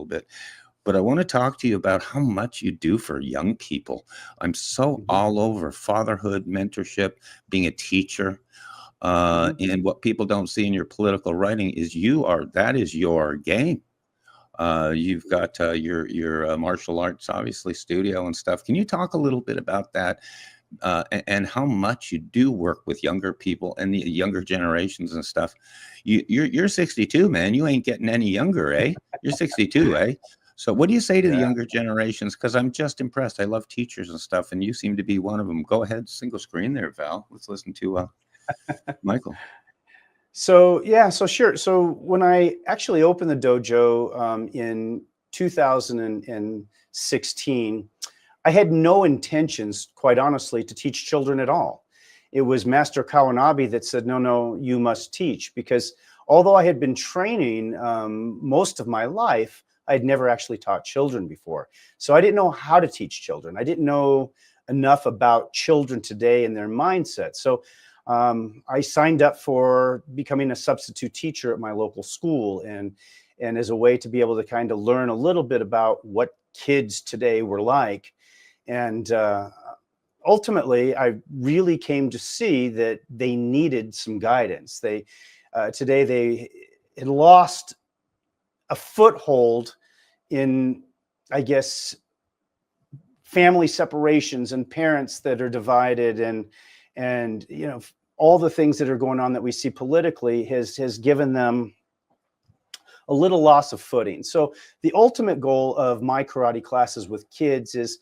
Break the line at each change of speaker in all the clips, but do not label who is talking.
bit. But I want to talk to you about how much you do for young people. I'm so
Mhm,
all over fatherhood, mentorship, being a teacher.
mhm.
And what people don't see in your political writing is that is your game. You've got your martial arts, obviously, studio and stuff. Can you talk a little bit about that and how much you do work with younger people and the younger generations and stuff? You're 62, man. You ain't getting any younger, eh? You're 62, eh? So what do you say to the
Yeah.
younger generations? Because I'm just impressed. I love teachers and stuff, and you seem to be one of them. Go ahead, single screen there, Val. Let's listen to Michael.
So yeah, so sure. So when I actually opened the dojo in 2016, I had no intentions, quite honestly, to teach children at all. It was Master Kawanabe that said, no, no, you must teach. Because although I had been training most of my life, I had never actually taught children before. So I didn't know how to teach children. I didn't know enough about children today and their mindset. So I signed up for becoming a substitute teacher at my local school, and as a way to be able to kind of learn a little bit about what kids today were like. And ultimately, I really came to see that they needed some guidance. Today they had lost a foothold in, I guess, family separations and parents that are divided, and all the things that are going on that we see politically has given them a little loss of footing. So the ultimate goal of my karate classes with kids is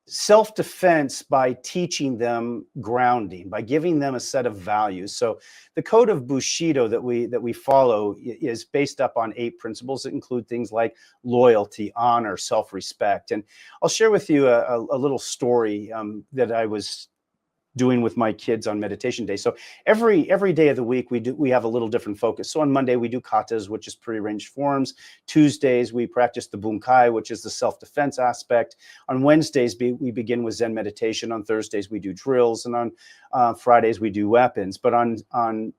self-defense by teaching them grounding, by giving them a set of values. So the code of Bushido that we follow is based up on 8 principles that include things like loyalty, honor, self-respect. And I'll share with you a little story that I was doing with my kids on meditation day. So every day of the week we have a little different focus. So on Monday we do katas, which is prearranged forms. Tuesdays we practice the bunkai, which is the self-defense aspect. On Wednesdays we begin with Zen meditation. On Thursdays we do drills, and on Fridays we do weapons. But on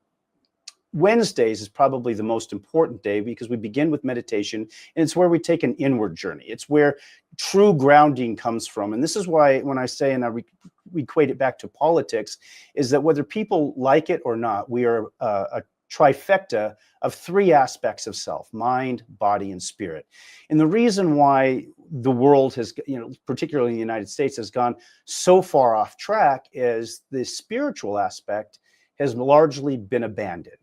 Wednesdays is probably the most important day because we begin with meditation, and it's where we take an inward journey. It's where true grounding comes from. And this is why when I say, and I equate it back to politics, is that whether people like it or not, we are a trifecta of 3 aspects of self: mind, body, and spirit. And the reason why the world has, particularly in the United States, has gone so far off track is the spiritual aspect has largely been abandoned.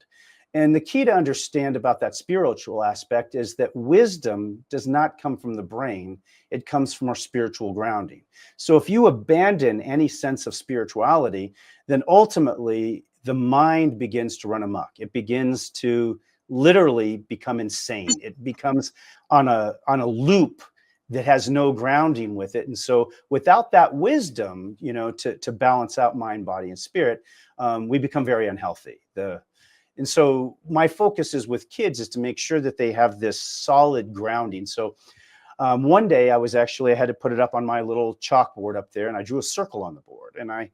And the key to understand about that spiritual aspect is that wisdom does not come from the brain. It comes from our spiritual grounding. So if you abandon any sense of spirituality, then ultimately the mind begins to run amok. It begins to literally become insane. It becomes on a loop that has no grounding with it. And so without that wisdom, to balance out mind, body, and spirit, we become very unhealthy. And so my focus is with kids is to make sure that they have this solid grounding. So one day I had to put it up on my little chalkboard up there, and I drew a circle on the board. And I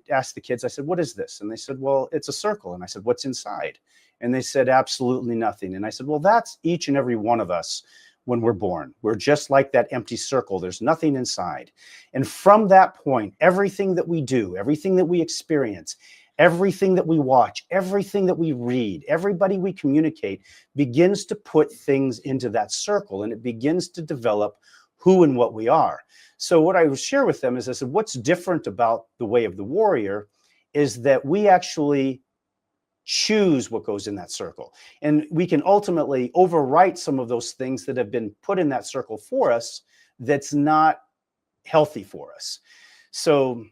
asked the kids, I said, "What is this?" And they said, "Well, it's a circle." And I said, "What's inside?" And they said, "Absolutely nothing." And I said, "Well, that's each and every one of us when we're born. We're just like that empty circle. There's nothing inside." And from that point, everything that we do, everything that we experience, everything that we watch, everything that we read, everybody we communicate begins to put things into that circle, and it begins to develop who and what we are. So what I would share with them is, I said, what's different about the way of the warrior is that we actually choose what goes in that circle. And we can ultimately overwrite some of those things that have been put in that circle for us that's not healthy for us. So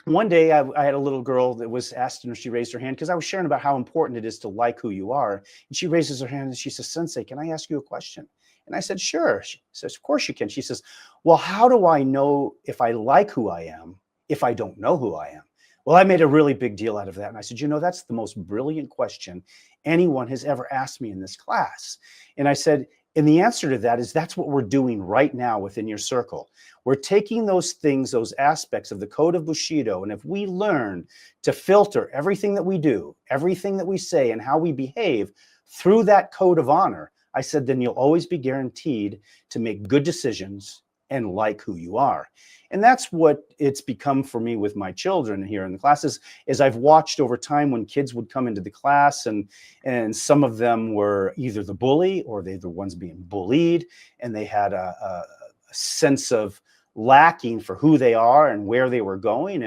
one day I had a little girl that was asked, and she raised her hand because I was sharing about how important it is to like who you are. And she raises her hand and she says, "Sensei, can I ask you a question?" And I said, "Sure." She says, "Of course you can." She says, "Well, how do I know if I like who I am if I don't know who I am?" Well, I made a really big deal out of that. And I said, "That's the most brilliant question anyone has ever asked me in this class." And I said, and the answer to that is that's what we're doing right now within your circle. We're taking those things, those aspects of the code of Bushido, and if we learn to filter everything that we do, everything that we say, and how we behave through that code of honor, I said, then you'll always be guaranteed to make good decisions and like who you are. And that's what it's become for me with my children here in the classes, is I've watched over time when kids would come into the class, and some of them were either the bully or they're the ones being bullied, and they had a sense of lacking for who they are and where they were going.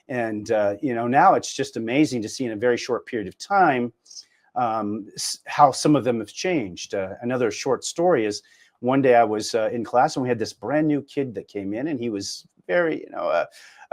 And you know, now it's just amazing to see in a very short period of time how some of them have changed. Another short story is, one day I was in class and we had this brand new kid that came in, and he was very, you know,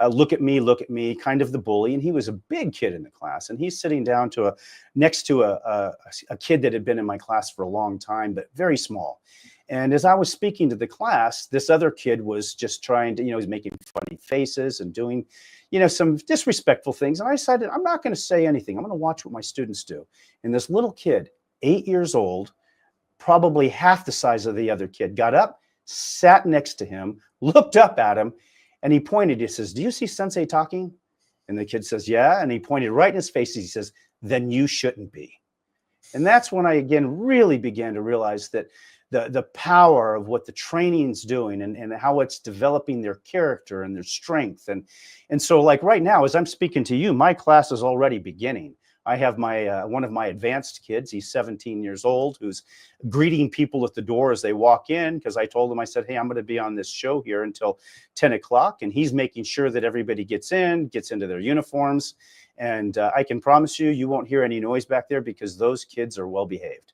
look at me, kind of the bully. And he was a big kid in the class, and he's sitting down to next to a kid that had been in my class for a long time, but very small. And as I was speaking to the class, this other kid was just trying to, you know, he's making funny faces and doing, you know, some disrespectful things. And I decided, I'm not going to say anything. I'm going to watch what my students do. And this little kid, 8 years old, probably half the size of the other kid, got up, sat next to him, looked up at him, and he pointed. He says, "Do you see Sensei talking?" And the kid says, "Yeah." And he pointed right in his face. He says, "Then you shouldn't be." And that's when I again really began to realize that the power of what the training's doing, and how it's developing their character and their strength. And so, like right now, as I'm speaking to you, my class is already beginning. I have my one of my advanced kids. He's 17 years old, who's greeting people at the door as they walk in, because I told him, I said, "Hey, I'm going to be on this show here until 10 o'clock. And he's making sure that everybody gets into their uniforms. And I can promise you, you won't hear any noise back there, because those kids are well behaved.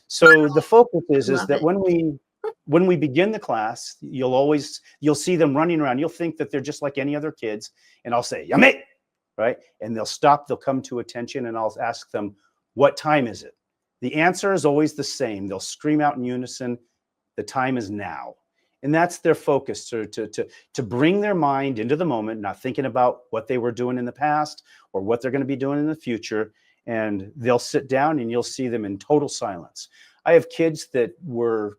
So the focus is that when we begin the class, you'll see them running around. You'll think that they're just like any other kids. And I'll say, "Yame!" Right? And they'll stop, they'll come to attention, and I'll ask them, "What time is it?" The answer is always the same. They'll scream out in unison, "The time is now." And that's their focus, to bring their mind into the moment, not thinking about what they were doing in the past or what they're going to be doing in the future. And they'll sit down and you'll see them in total silence. I have kids that were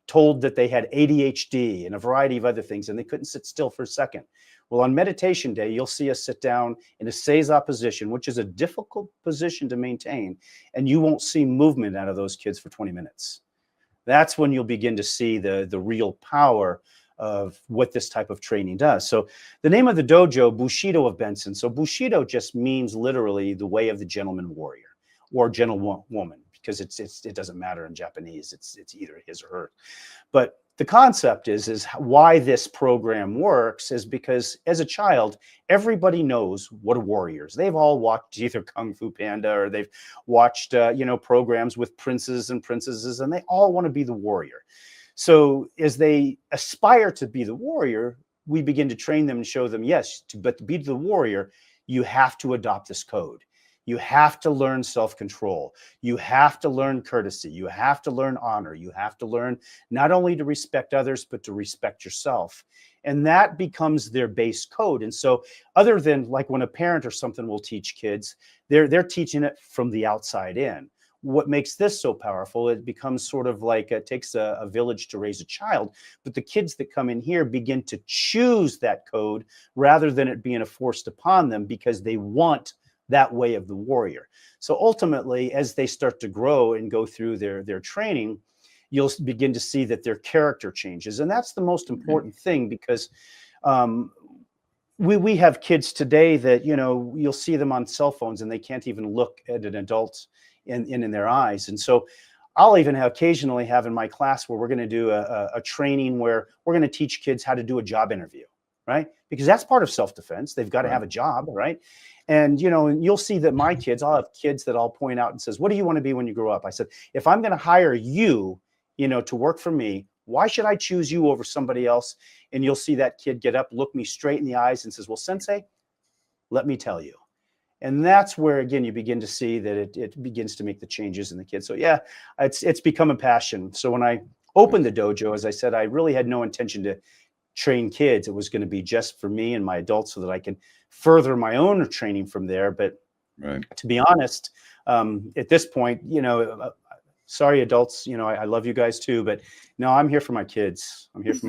told that they had ADHD and a variety of other things, and they couldn't sit still for a second. Well, on meditation day, you'll see us sit down in a seiza position, which is a difficult position to maintain, and you won't see movement out of those kids for 20 minutes. That's when you'll begin to see the real power of what this type of training does. So the name of the dojo, Bushido of BENSON. So Bushido just means literally the way of the gentleman warrior or gentlewoman, because it doesn't matter in Japanese. It's either his or her. But the concept is why this program works is because as a child, everybody knows what a warrior is. They've all watched either Kung Fu Panda, or they've watched you know, programs with princes and princesses, and they all want to be the warrior. So as they aspire to be the warrior, we begin to train them and show them, yes, but to be the warrior, you have to adopt this code. You have to learn self-control. You have to learn courtesy. You have to learn honor. You have to learn not only to respect others, but to respect yourself. And that becomes their base code. And so other than like when a parent or something will teach kids, they're teaching it from the outside in. What makes this so powerful, it becomes sort of like it takes a village to raise a child, but the kids that come in here begin to choose that code rather than it being forced upon them, because they want that way of the warrior. So ultimately, as they start to grow and go through their training, you'll begin to see that their character changes. And that's the most important thing, because we have kids today that, you know, you'll see them on cell phones and they can't even look at an adult in their eyes. And so I'll even occasionally have in my class where we're going to do a training where we're going to teach kids how to do a job interview, right? Because that's part of self-defense. They've got to have a job, right? And, you know, and you'll see that my kids, I'll have kids that I'll point out and says, "What do you want to be when you grow up?" I said, "If I'm going to hire you, you know, to work for me, why should I choose you over somebody else?" And you'll see that kid get up, look me straight in the eyes and says, "Well, Sensei, let me tell you." And that's where, again, you begin to see that it begins to make the changes in the kids. So yeah, it's become a passion. So when I opened the dojo, as I said, I really had no intention to train kids. It was going to be just for me and my adults so that I can further my own training from there. But to be honest, at this point, you know, sorry, adults, you know, I love you guys too, but no, I'm here for my kids. I'm here for my